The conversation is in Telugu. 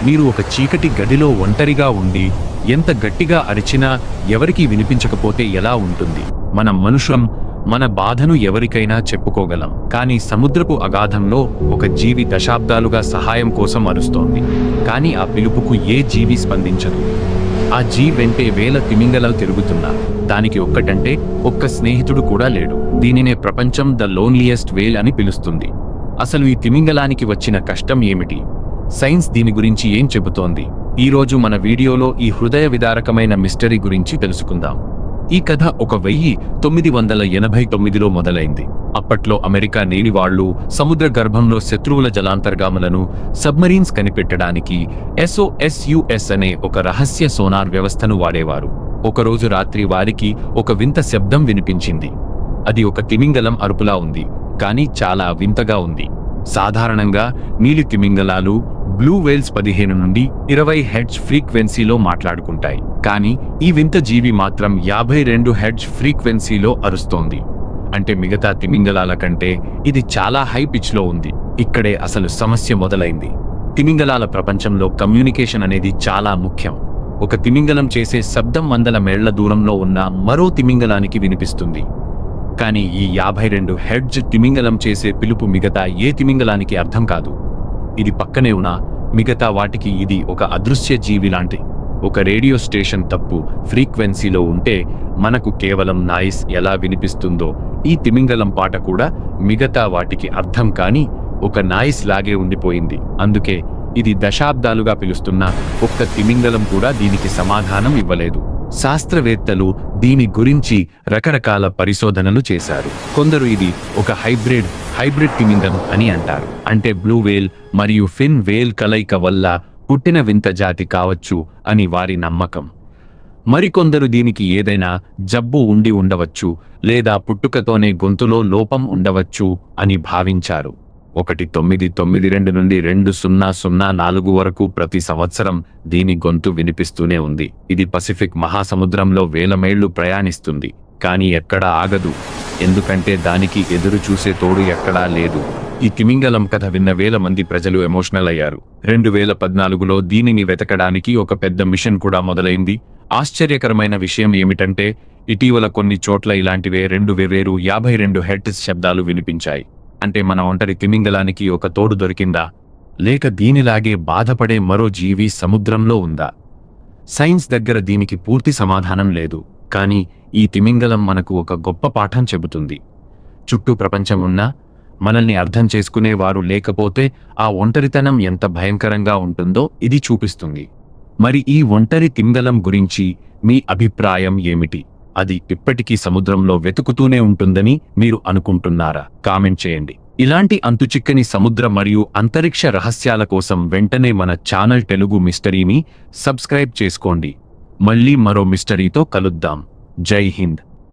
మీరు ఒక చీకటి గదిలో ఒంటరిగా ఉండి ఎంత గట్టిగా అరిచినా ఎవరికీ వినిపించకపోతే ఎలా ఉంటుంది? మనం మనుషులం, మన బాధను ఎవరికైనా చెప్పుకోగలం. కానీ సముద్రపు అగాధంలో ఒక జీవి దశాబ్దాలుగా సహాయం కోసం అరుస్తోంది. కానీ ఆ పిలుపుకు ఏ జీవి స్పందించదు. ఆ జీవి వెంటే వేల తిమింగలాలు తిరుగుతున్నా దానికి ఒక్క స్నేహితుడు కూడా లేడు. దీనినే ప్రపంచం ద లోన్లియెస్ట్ వేల్ అని పిలుస్తుంది. అసలు ఈ తిమింగలానికి వచ్చిన కష్టం ఏమిటి? సైన్స్ దీని గురించి ఏం చెబుతోంది? ఈరోజు మన వీడియోలో ఈ హృదయ విదారకమైన మిస్టరీ గురించి తెలుసుకుందాం. ఈ కథ 1989లో మొదలైంది. అప్పట్లో అమెరికా నేవీ వాళ్ళు సముద్ర గర్భంలో శత్రువుల జలాంతర్గాములను, సబ్మరీన్స్ కనిపెట్టడానికి SOSUS అనే ఒక రహస్య సోనార్ వ్యవస్థను వాడేవారు. ఒకరోజు రాత్రి వారికి ఒక వింత శబ్దం వినిపించింది. అది ఒక తిమింగలం అరుపులా ఉంది, కానీ చాలా వింతగా ఉంది. సాధారణంగా నీలి తిమింగలాలు బ్లూ వేల్స్ 15 నుండి 20 హెర్ట్జ్ ఫ్రీక్వెన్సీలో మాట్లాడుకుంటాయి. కానీ ఈ వింత జీవి మాత్రం 52 హెర్ట్జ్ ఫ్రీక్వెన్సీలో అరుస్తోంది. అంటే మిగతా తిమింగలాల కంటే ఇది చాలా హై పిచ్లో ఉంది. ఇక్కడే అసలు సమస్య మొదలైంది. తిమింగలాల ప్రపంచంలో కమ్యూనికేషన్ అనేది చాలా ముఖ్యం. ఒక తిమింగలం చేసే శబ్దం వందల మైళ్ల దూరంలో ఉన్న మరో తిమింగలానికి వినిపిస్తుంది. కానీ ఈ 52 హెర్ట్జ్ తిమింగలం చేసే పిలుపు మిగతా ఏ తిమింగలానికి అర్థం కాదు. ఇది పక్కనే ఉన్న మిగతా వాటికి ఇది ఒక అదృశ్య జీవి లాంటి. ఒక రేడియో స్టేషన్ తప్పు ఫ్రీక్వెన్సీలో ఉంటే మనకు కేవలం నాయిస్ ఎలా వినిపిస్తుందో ఈ తిమింగలం పాట కూడా మిగతా వాటికి అర్థం కాని ఒక నాయిస్ లాగే ఉండిపోయింది. అందుకే ఇది దశాబ్దాలుగా పిలుస్తున్న ఒక్క తిమింగలం కూడా దీనికి సమాధానం ఇవ్వలేదు. శాస్త్రవేత్తలు దీని గురించి రకరకాల పరిశోధనలు చేశారు. కొందరు ఇది ఒక హైబ్రిడ్ తిమింగలం అని అంటారు. అంటే బ్లూ వేల్ మరియు ఫిన్ వేల్ కలయిక వల్ల పుట్టిన వింత జాతి కావచ్చు అని వారి నమ్మకం. మరికొందరు దీనికి ఏదైనా జబ్బు ఉండి ఉండవచ్చు, లేదా పుట్టుకతోనే గొంతులో లోపం ఉండవచ్చు అని భావించారు. 1992 నుండి 2004 వరకు ప్రతి సంవత్సరం దీని గొంతు వినిపిస్తూనే ఉంది. ఇది పసిఫిక్ మహాసముద్రంలో వేల మైళ్లు ప్రయాణిస్తుంది, కానీ ఎక్కడా ఆగదు. ఎందుకంటే దానికి ఎదురు చూసే తోడు ఎక్కడా లేదు. ఈ తిమింగలం కథ విన్న వేల మంది ప్రజలు ఎమోషనల్ అయ్యారు. 2014లో దీనిని వెతకడానికి ఒక పెద్ద మిషన్ కూడా మొదలైంది. ఆశ్చర్యకరమైన విషయం ఏమిటంటే ఇటీవల కొన్ని చోట్ల ఇలాంటివే 2 వేర్వేరు 52 హెర్ట్జ్ శబ్దాలు వినిపించాయి. అంటే మన ఒంటరి తిమింగలానికి ఒక తోడు దొరికిందా? లేక దీనిలాగే బాధపడే మరో జీవి సముద్రంలో ఉందా? సైన్స్ దగ్గర దీనికి పూర్తి సమాధానం లేదు. కానీ ఈ తిమింగలం మనకు ఒక గొప్ప పాఠం చెబుతుంది. చుట్టూ ప్రపంచం ఉన్నా మనల్ని అర్థం చేసుకునేవారు లేకపోతే ఆ ఒంటరితనం ఎంత భయంకరంగా ఉంటుందో ఇది చూపిస్తుంది. మరి ఈ ఒంటరి తిమింగలం గురించి మీ అభిప్రాయం ఏమిటి? అది ఇప్పటికీ సముద్రంలో వెతుకుతూనే ఉంటుందని మీరు అనుకుంటున్నారా? కామెంట్ చేయండి. ఇలాంటి అంతుచిక్కని సముద్ర మరియు అంతరిక్ష రహస్యాల కోసం వెంటనే మన ఛానల్ తెలుగు మిస్టరీని సబ్స్క్రైబ్ చేసుకోండి. మళ్ళీ మరో మిస్టరీతో కలుద్దాం. జై హింద్.